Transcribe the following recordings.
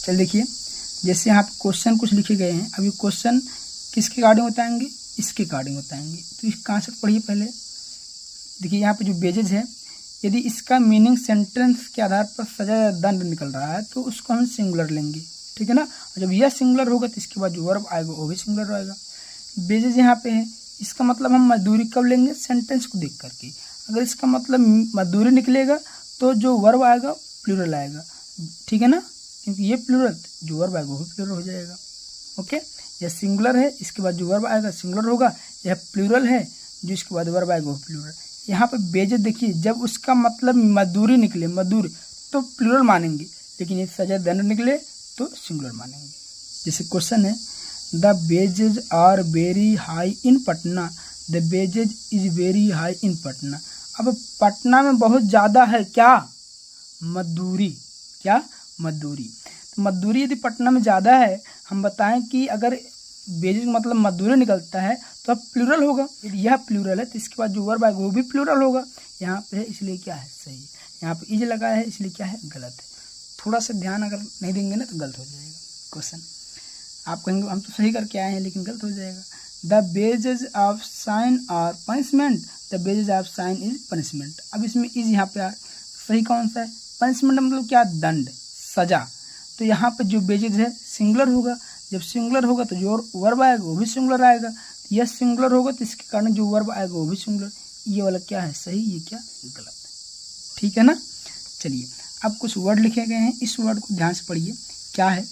चल देखिए, जैसे यहाँ पे क्वेश्चन कुछ लिखे गए हैं, अभी क्वेश्चन किसके अकॉर्डिंग बताएंगे, इसके अकॉर्डिंग बताएंगे। तो कहाँ से पढ़िए पहले, देखिए यहाँ पे जो बेजेज है, यदि इसका मीनिंग सेंटेंस के आधार पर सजा या दंड निकल रहा है तो उसको हम सिंगुलर लेंगे, ठीक है ना। और जब यह सिंगुलर होगा तो इसके बाद जो वर्ब आएगा वो भी सिंगुलर रहेगा। बेजेज यहाँ पे है, इसका मतलब हम मजदूरी कब लेंगे, सेंटेंस को देख करके। अगर इसका मतलब मजदूरी निकलेगा तो जो वर्ब आएगा प्लूरल आएगा, ठीक है ना, क्योंकि ये प्लूरल, जो वर्ब आएगा वो भी प्लूरल हो जाएगा। ओके, यह सिंगुलर है, इसके बाद जो वर्ब आएगा सिंगुलर होगा। यह प्लूरल है, जो इसके बाद वर्ब आएगा वो प्लूरल। यहाँ पे बेजेज देखिए, जब उसका मतलब मजदूरी निकले, मजदूर, तो प्लूरल मानेंगे, लेकिन ये सजा दंड निकले तो सिंगुलर मानेंगे। जैसे क्वेश्चन है, the wages are very high in Patna, the wages is very high in Patna. अब पटना में बहुत ज़्यादा है क्या, मजदूरी, क्या मजदूरी। तो मजदूरी यदि पटना में ज़्यादा है, हम बताएं कि अगर बेजेज मतलब मजदूरी निकलता है तो अब प्लूरल होगा। यदि यह प्लूरल है तो इसके बाद जो वर्ब आएगा वो भी प्लूरल होगा। यहाँ पे है इसलिए क्या है, सही। यहाँ पे इज लगा है इसलिए क्या है, गलत है। थोड़ा सा ध्यान अगर नहीं देंगे ना तो गलत हो जाएगा क्वेश्चन। आप कहेंगे हम तो सही करके आए हैं, लेकिन गलत हो जाएगा। The wages of sin are punishment, the wages of sin is punishment. अब इसमें इज यहाँ पे सही कौन सा है, पनिशमेंट मतलब क्या, दंड, सजा। तो यहाँ पे जो बेजेज है सिंगुलर होगा, जब सिंगुलर होगा तो जो वर्ब आएगा वो भी सिंगुलर आएगा। यह सिंगुलर होगा तो इसके कारण जो वर्ब आएगा वो भी सिंगुलर। ये वाला क्या है, सही, ये क्या गलत है, ठीक है ना। चलिए अब कुछ वर्ड लिखे गए हैं, इस वर्ड को ध्यान से पढ़िए। क्या है,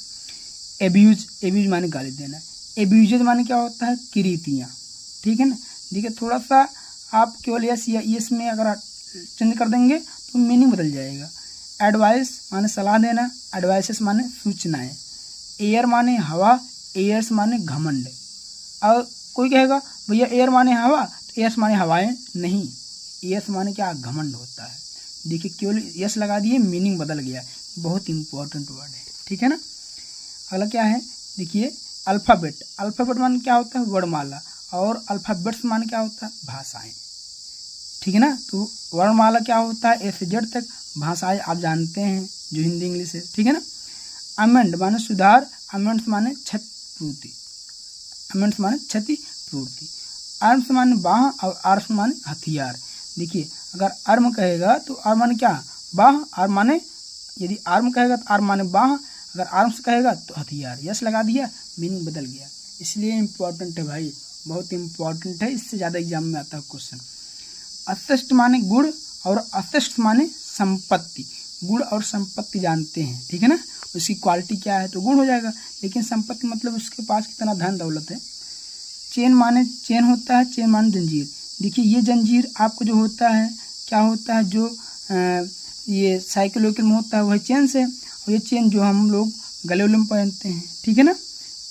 एब्यूज, एब्यूज माने गाली देना। एब्यूजेज माने क्या होता है, किरीतियाँ, ठीक है ना। देखिए थोड़ा सा आप केवल यस या यस में अगर चेंज कर देंगे तो मीनिंग बदल जाएगा। एडवाइस माने सलाह देना, एडवाइसेस माने सूचनाएं। एयर माने हवा, एयर्स माने घमंड। और कोई कहेगा भैया एयर माने हवा, तो एयर्स माने हवाएं, नहीं, एयर्स माने क्या, घमंड होता है। देखिए केवल यस लगा दिए, मीनिंग बदल गया, बहुत इंपॉर्टेंट वर्ड है, ठीक है ना। अगला क्या है, देखिए अल्फ़ाबेट। अल्फ़ाबेट माने क्या होता है, वर्णमाला, और अल्फ़ाबेट्स माने क्या होता है, भाषाएं, ठीक है ना। तो वर्णमाला क्या होता है, ए से जेड तक, भाषाएं आप जानते हैं जो हिंदी इंग्लिश है, ठीक है ना। अमेंड माने सुधार, अमेंड्स माने क्षतिपूर्ति, अमेंड्स माने क्षतिपूर्ति। आर्म्स माने बाह, और आर्म्स माने हथियार। देखिए अगर आर्म कहेगा तो आर्म माने क्या, बाह, आर्म माने, यदि आर्म कहेगा तो आर्म माने बाह, अगर आर्म्स कहेगा तो हथियार। यस लगा दिया, मीनिंग बदल गया, इसलिए इम्पोर्टेंट है भाई, बहुत इंपॉर्टेंट है, इससे ज़्यादा एग्जाम में आता है क्वेश्चन। अशिष्ट माने गुण, और अशिष्ट माने संपत्ति। गुण और संपत्ति जानते हैं, ठीक है ना, उसकी क्वालिटी क्या है तो गुण हो जाएगा, लेकिन संपत्ति मतलब उसके पास कितना धन दौलत है। चेन माने, चेन होता है, चेन माने जंजीर। देखिए ये जंजीर आपको जो होता है, क्या होता है, जो ये साइकिल वाइकिल में होता है वही चेन से, और ये चेन जो हम लोग गले उले में पहनते हैं, ठीक है ना।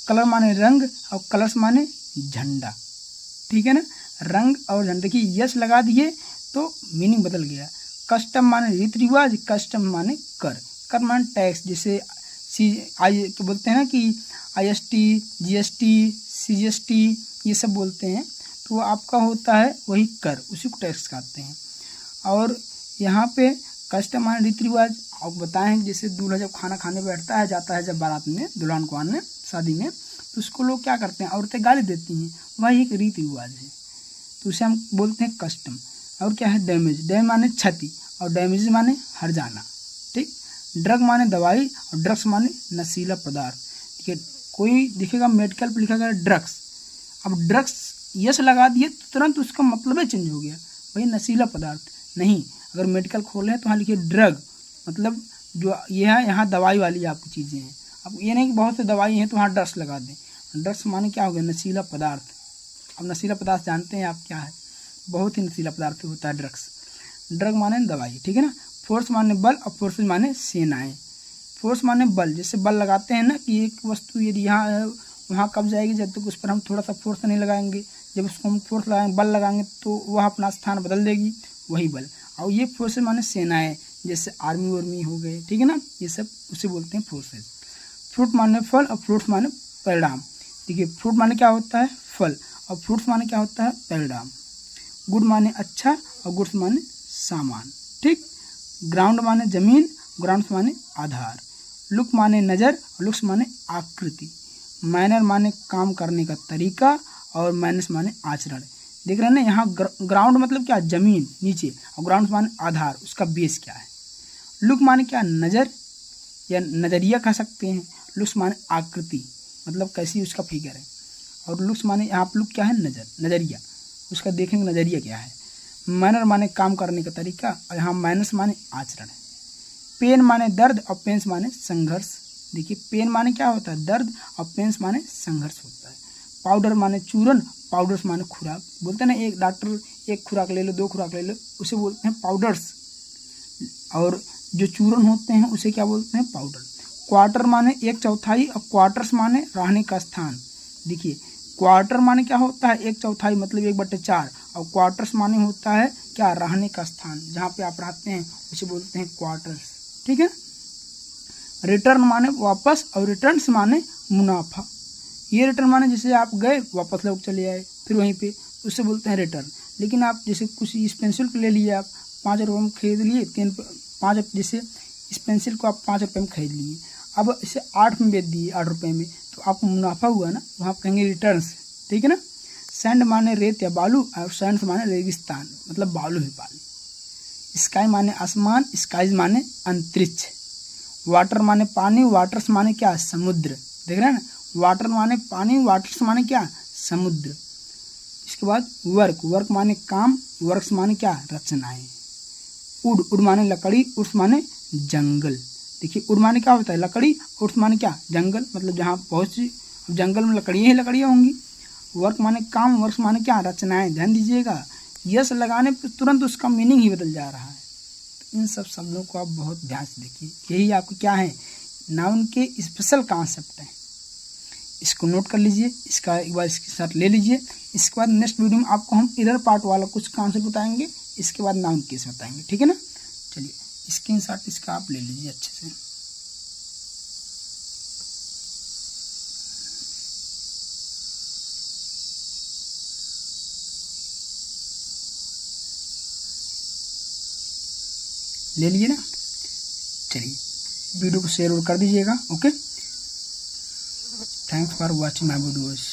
कलर माने रंग, और कलर्स माने झंडा, ठीक है ना, रंग और झंडा। देखिए यस लगा दिए तो मीनिंग बदल गया। कस्टम माने रीति रिवाज, कस्टम माने कर, कर माने टैक्स, जैसे क्या बोलते हैं ना कि IST, GST, CGST ये सब बोलते हैं, तो वो आपका होता है वही कर, उसी को टैक्स कहते हैं। और यहाँ पे कस्टम माने रीति रिवाज, आप बताएं जैसे दूल्हा जब खाना खाने बैठता है, जाता है जब बारात में दुल्हन को आने शादी में, तो उसको लोग क्या करते हैं, औरतें गाली देती हैं, वही एक रीति रिवाज है, तो उसे हम बोलते हैं कस्टम। और क्या है, डैमेज, डैमेज माने क्षति, और डैमेज माने हर जाना, ठीक। ड्रग माने दवाई, और ड्रग्स माने नशीला पदार्थ। ठीक है, कोई दिखेगा मेडिकल पर लिखा गया ड्रग्स, अब ड्रग्स यस लगा दिए तो तुरंत उसका मतलब ही चेंज हो गया, भाई नशीला पदार्थ नहीं। अगर मेडिकल खोले तो वहाँ लिखिए ड्रग, मतलब जो ये है यहाँ दवाई वाली आपकी चीज़ें हैं। अब ये नहीं कि बहुत से दवाई हैं तो वहाँ ड्रग्स लगा दें, ड्रग्स माने क्या हो गया, नशीला पदार्थ। अब नशीला पदार्थ जानते हैं आप क्या है, बहुत ही नशीला पदार्थ होता है ड्रग्स। ड्रग माने दवाई, ठीक है ना। फोर्स माने बल, और फोर्सेज माने सेनाएं। फोर्स माने बल, जैसे बल लगाते हैं ना कि एक वस्तु यदि यहाँ है वहाँ कब जाएगी, जब तक उस पर हम थोड़ा सा फोर्स नहीं लगाएंगे, जब उसको हम फोर्स लगाएंगे, बल लगाएंगे तो वह अपना स्थान बदल देगी, वही बल। और ये फोर्सेज माने सेनाएं, जैसे आर्मी वार्मी हो गए, ठीक है ना, ये सब उसे बोलते हैं फोर्सेज। फ्रूट माने फल, और फ्रूट्स माने परिणाम। देखिए फ्रूट माने क्या होता है, फल, और फ्रूट्स माने क्या होता है, परिणाम। गुड माने अच्छा, और गुड्स माने सामान, ठीक। ग्राउंड माने जमीन, ग्राउंड्स माने आधार। लुक माने नज़र, लुक्स माने आकृति, मैनर माने काम करने का तरीका, और मैनर्स माने आचरण। देख रहे हैं ना, यहाँ ग्राउंड मतलब क्या, जमीन नीचे, और ग्राउंड माने आधार, उसका बेस क्या है। लुक माने क्या, नज़र या नज़रिया कह सकते हैं। लुक्स माने आकृति, मतलब कैसी उसका फिगर है। और लुक्स माने यहाँ लुक क्या है, नज़र, नज़रिया, उसका देखने का नज़रिया क्या है। मैनर माने काम करने का तरीका, और यहाँ मैनर्स माने आचरण है। पेन माने दर्द, और पेन्स माने संघर्ष। देखिए पेन माने क्या होता है, दर्द, और पेन्स माने संघर्ष होता है। पाउडर माने चूरन, पाउडर्स माने खुराक। बोलते हैं ना, एक डॉक्टर एक खुराक ले लो, 2 खुराक ले लो, उसे बोलते हैं पाउडर्स, और जो चूरन होते हैं उसे क्या बोलते हैं, पाउडर। क्वार्टर माने 1/4, और क्वार्टर्स माने रहने का स्थान। देखिए क्वार्टर माने क्या होता है, 1/4 मतलब 1/4, और क्वार्टर्स माने होता है क्या, रहने का स्थान, जहाँ पे आप रहते हैं उसे बोलते हैं क्वार्टर्स। ठीक है। रिटर्न माने वापस, और रिटर्न्स माने मुनाफा। ये रिटर्न माने जैसे आप गए वापस लोग चले आए फिर वहीं पे, उससे बोलते हैं रिटर्न। लेकिन आप जैसे कुछ इस पेंसिल को ले लिए, आप 5 रुपये में खरीद लिए, 5 जैसे इस पेंसिल को आप 5 रुपये में खरीद लिए, अब इसे 8 में बेच दिए, 8 रुपये में, तो आपको मुनाफा हुआ ना, तो आप कहेंगे रिटर्न्स। ठीक है ना। सैंड माने रेत या बालू, और सैंड माने रेगिस्तान, मतलब बालू ही बालू। स्काई माने आसमान, स्काइज माने अंतरिक्ष। वाटर माने पानी, वाटर्स माने क्या, समुद्र। देख रहे हैं ना, वाटर माने पानी, वाटर्स माने क्या, समुद्र। इसके बाद वर्क, वर्क माने काम, वर्क्स माने क्या, रचनाएं। उड, उड माने लकड़ी, उड्स माने जंगल। देखिए उड माने क्या होता है, लकड़ी, उड्स माने क्या, जंगल, मतलब जहाँ बहुत सी जंगल में लकड़ियाँ ही लकड़ियाँ होंगी। वर्क माने काम, वर्क्स माने क्या, रचनाएं। ध्यान दीजिएगा, यस लगाने पर तुरंत उसका मीनिंग ही बदल जा रहा है। तो इन सब शब्दों को आप बहुत ध्यान से देखिए, यही आपको क्या है, नाउन के स्पेशल कॉन्सेप्ट हैं। इसको नोट कर लीजिए, इसका एक बार इसके साथ ले लीजिए। इसके बाद नेक्स्ट वीडियो में आपको हम इधर पार्ट वाला कुछ कॉन्सेप्ट बताएंगे, इसके बाद नाउन केस बताएंगे। ठीक है ना। चलिए स्क्रीनशॉट इसका आप ले लीजिए अच्छे से। ले लीजिए ना। चलिए वीडियो को शेयर और कर दीजिएगा। Okay, thanks for watching my videos.